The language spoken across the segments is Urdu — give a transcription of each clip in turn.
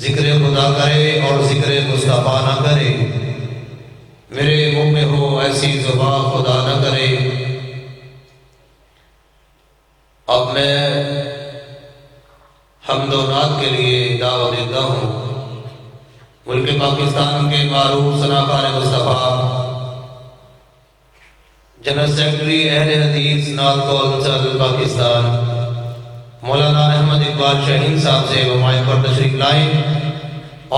ذکر خدا کرے اور ذکر مصطفیٰ نہ کرے، میرے منہ میں ہو ایسی زبان خدا نہ کرے۔ اب میں حمد و نعت کے لیے دعوت دیتا ہوں ملک پاکستان کے معروف صنعتکار مصطفیٰ، جنرل سیکرٹری اہل حدیث نعت کونسل پاکستان مولانا احمد اقبال شاہین صاحب سے ممائل پر تشریف لائیں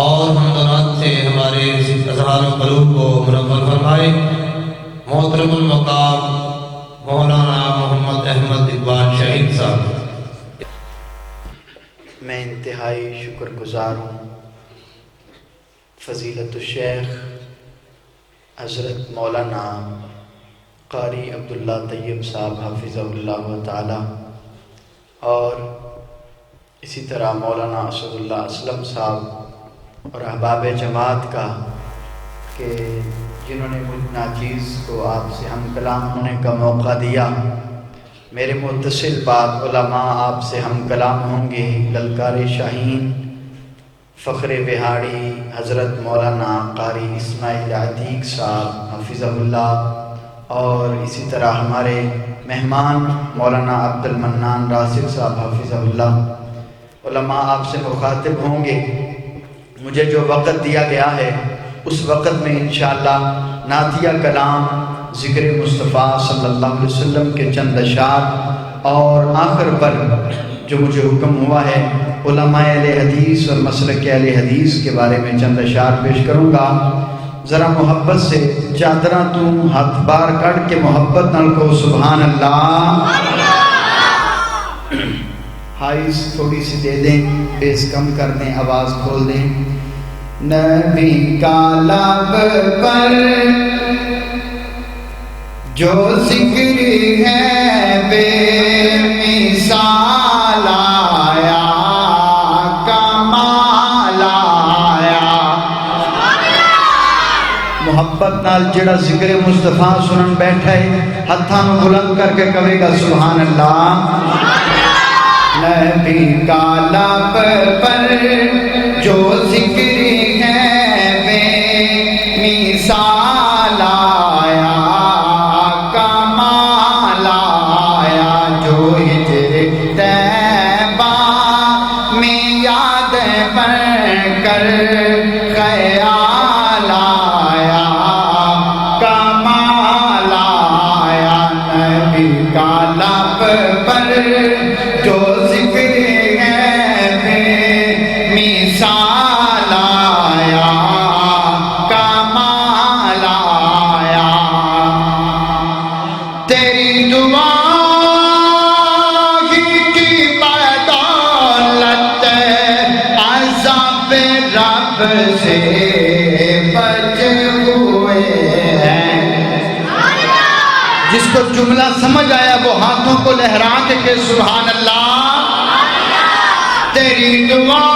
اور حمد و نعت سے ہمارے اذہان و قلوب کو منور فرمائیں۔ محترم المقام مولانا محمد احمد اقبال شاہین صاحب۔ میں انتہائی شکر گزار ہوں فضیلت الشیخ حضرت مولانا قاری عبداللہ طیب صاحب حافظہ اللہ تعالی اور اسی طرح مولانا اسد اللہ اسلم صاحب اور احباب جماعت کا کہ جنہوں نے مجھ ناچیز کو آپ سے ہم کلام ہونے کا موقع دیا۔ میرے متصل بات علماء آپ سے ہم کلام ہوں گے، للکار شاہین، فخر بہاڑی حضرت مولانا قاری اسماعیل عتیق صاحب حفظہ اللہ، اور اسی طرح ہمارے مہمان مولانا عبد المنان راسخ صاحب حفظہ اللہ، علماء آپ سے مخاطب ہوں گے۔ مجھے جو وقت دیا گیا ہے اس وقت میں انشاءاللہ نعتیہ کلام، ذکر مصطفیٰ صلی اللہ علیہ وسلم کے چند اشعار، اور آخر پر جو مجھے حکم ہوا ہے علماء اہل حدیث اور مسلک اہل حدیث کے بارے میں چند اشعار پیش کروں گا۔ ذرا محبت سے چادراں تو ہاتھ بار کڑ کے محبت نال کو سبحان اللہ۔ ہائیس تھوڑی سی دے دیں، بیس کم کر دیں، آواز کھول دیں۔ نبی کا لب پر جو ذکر ہے بے مثال آیا، کمال آیا۔ محبت نال جڑا ذکر مصطفیٰ سنن بیٹھا ہے ہتھاں نوں بلند کر کے کہے گا سبحان اللہ۔ نبی کا لب پر جو ذکر ہے بے مثال آیا، کمال آیا۔ جو ہجر طیبہ میں یاد بن کر خیال آیا، کمال آیا۔ نبی کا لب پر جو ذکر ہے بے مثال آیا، کمال آیا۔ تیری دعا ہی کی بدولت عذاب رب سے بچ ہوئے ہیں۔ جس کو جملہ سمجھ آیا وہ ہاتھوں کو لہرا کے کہ سبحان اللہ۔ تیری دعا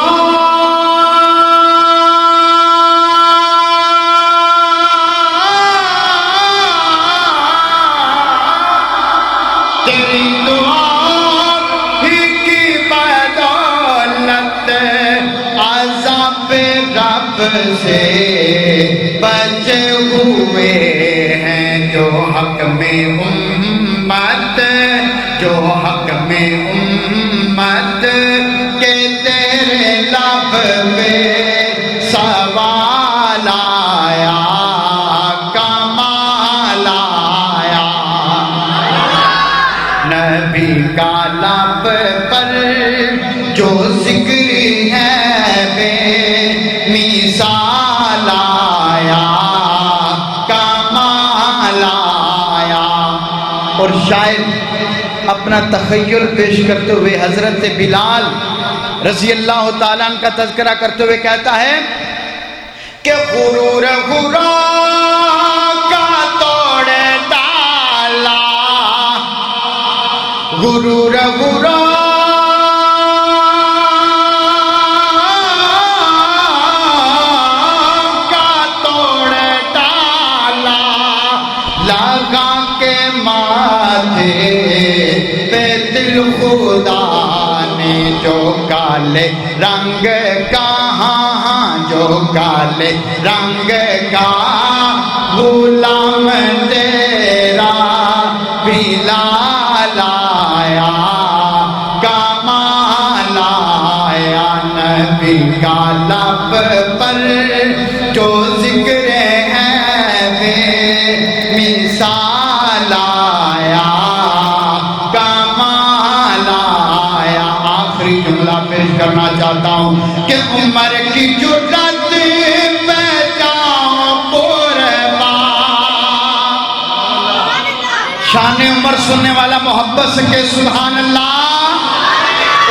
تیری دعا ہی کی بدولت عذاب رب سے بچے ہوئے ہیں۔ جو حق میں امت، جو حق میں امت کے تیرے لب پہ سوال آیا، کمال آیا۔ نبی کا لب پر جو ذکر ہے بے مثال آیا، کمال آیا۔ اور شاعر اپنا تخیل پیش کرتے ہوئے حضرت بلال رضی اللہ تعالیٰ عنہ کا تذکرہ کرتے ہوئے کہتا ہے کہ غرور غرور کا توڑ ڈالا، غرور غرور کا توڑ ڈالا، لگا کے ماتھے پہ دل خدا نے جو کالے رنگ کہاں جو کالے رنگ کا غلام تیرا بھی لال آیا، کمال آیا نبی کا لب پر جو ذکر ہے بے مثال آیا، کمال آیا۔ آخری جملہ پیش کرنا چاہتا ہوں کہ عمر کی جرات پہ جاؤں قربان۔ شان عمر سننے والا محبت سے کہ سبحان اللہ۔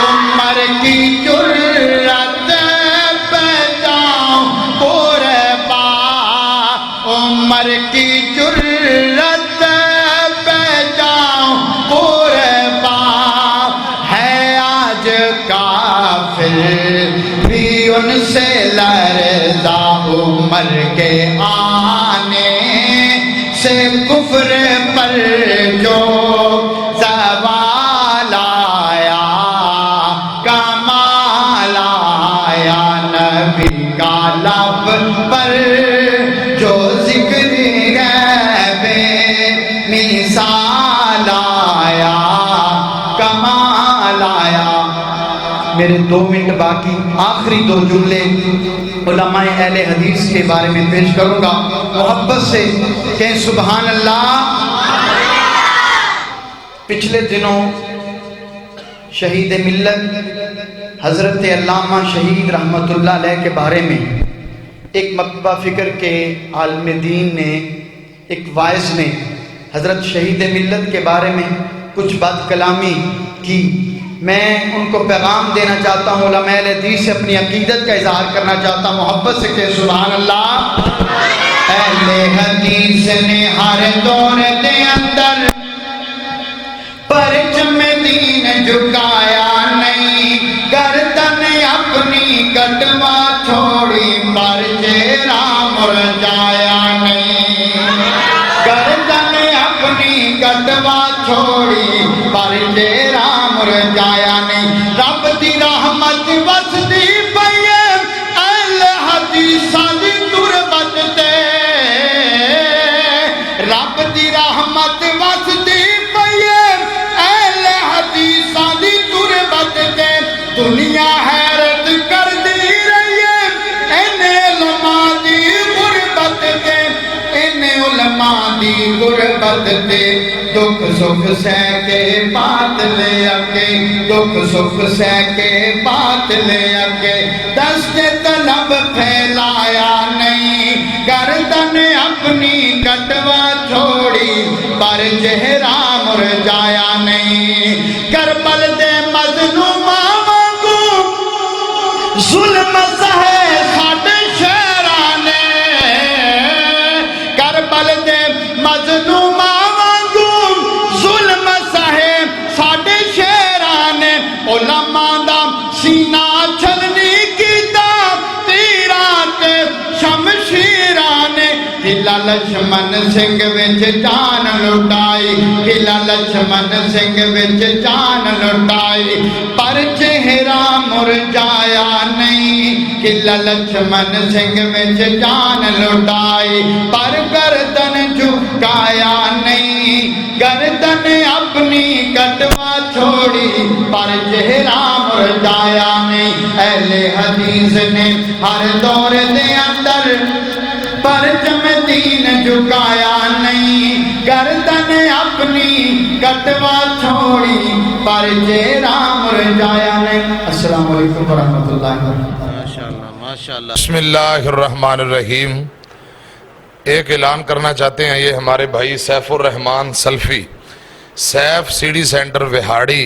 عمر کی جرات پہ جاؤں قربان، عمر کی جرات پہ جاؤں قربان، ہے آج کافر بھی ان سے لرزا، عمر کے آنے سے کفر پر جو زوال آیا، کمال آیا نبی کا لب پر جو ذکر ہے بے مثال آیا، کمال آیا۔ میرے 2 منٹ باقی، آخری 2 جملے علماء اہل حدیث کے بارے میں پیش کروں گا محبت سے کہ سبحان اللہ۔ پچھلے دنوں شہید ملت حضرت علامہ شہید رحمت اللہ علیہ کے بارے میں ایک مکتبہ فکر کے عالم دین نے، ایک وائس نے حضرت شہید ملت کے بارے میں کچھ بد کلامی کی۔ میں ان کو پیغام دینا چاہتا ہوں، علماء اہل حدیث سے اپنی عقیدت کا اظہار کرنا چاہتا ہوں محبت سے کہ سبحان اللہ۔ اہل حدیث نے ہر دور دے اندر پرچم دین جھکایا نہیں، گردن اپنی کٹوا چھوڑی پر چہرہ مرجایا نہیں، گردن اپنی کٹوا چھوڑی پر چہرہ مرجایا نہیں۔ رب دی رحمت وسدی پئی ہے اہل حدیثاں دی تربت تے، رب دی رحمت وسدی پئی ہے اہل حدیثاں دی تربت تے، دنیا حیرت کر دی رہی ہے ان علماء دی غربت تے، ان علماء دی غربت تے۔ دکھ سکھ سہ کے بات لے اکے، دکھ سکھ سہ کے بات لے اکے، دست طلب پھیلایا نہیں، گردن اپنی کٹوا چھوڑی پر چہرہ مرجایا نہیں۔ کربل دے مظلوماں وانگوں ظلم سہے ساڈے شہراں نے، کربل دے مظلوماں علماء دا سینہ چھلنی کیتا تیران تے شمشیران نے، قلعہ لچھمن سنگھ وچ جان لٹائی، قلعہ لچھمن سنگھ وچ جان لٹائی، پر چہرہ مرجایا نہیں، قلعہ لچھمن سنگھ وچ جان لٹائی، پر گردن جھکایا نہیں، گردن اپنی کٹوا چھوڑی پر چہرہ مرجایا نہیں۔ اہل حدیث نے ہر دور دے اندر پرچم دین جھکایا نہیں، گردن اپنی کٹوا چھوڑی پر چہرہ مرجایا نہیں۔ السلام علیکم ورحمۃ اللہ وبرکاتہ۔ ماشاءاللہ ماشاءاللہ۔ بسم اللہ الرحمن الرحیم۔ ایک اعلان کرنا چاہتے ہیں، یہ ہمارے بھائی سیف الرحمان سلفی، سیف سیڈی سینٹر وہاڑی،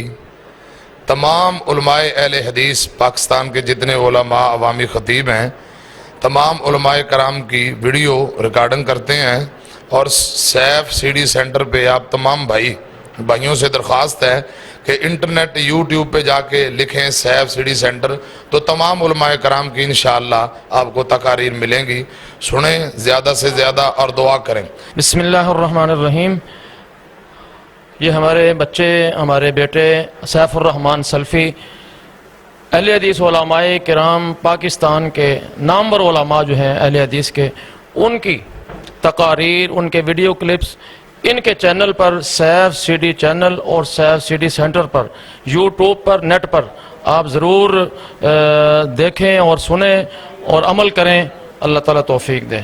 تمام علماء اہل حدیث پاکستان کے جتنے علماء عوامی خطیب ہیں، تمام علماء کرام کی ویڈیو ریکارڈنگ کرتے ہیں، اور سیف سیڈی سینٹر پہ آپ تمام بھائیوں سے درخواست ہے کہ انٹرنیٹ یوٹیوب پہ جا کے لکھیں سیف سیڈی سینٹر، تو تمام علماء کرام کی انشاءاللہ آپ کو تقاریر ملیں گی، سنیں زیادہ سے زیادہ اور دعا کریں۔ بسم اللہ الرحمن الرحیم۔ یہ ہمارے بچے، ہمارے بیٹے سیف الرحمان سلفی اہل حدیث علماء کرام پاکستان کے نامور علماء جو ہیں اہل حدیث کے، ان کی تقاریر، ان کے ویڈیو کلپس ان کے چینل پر، سیف سی ڈی چینل اور سیف سی ڈی سینٹر پر، یوٹیوب پر، نیٹ پر آپ ضرور دیکھیں اور سنیں اور عمل کریں۔ اللہ تعالیٰ توفیق دے۔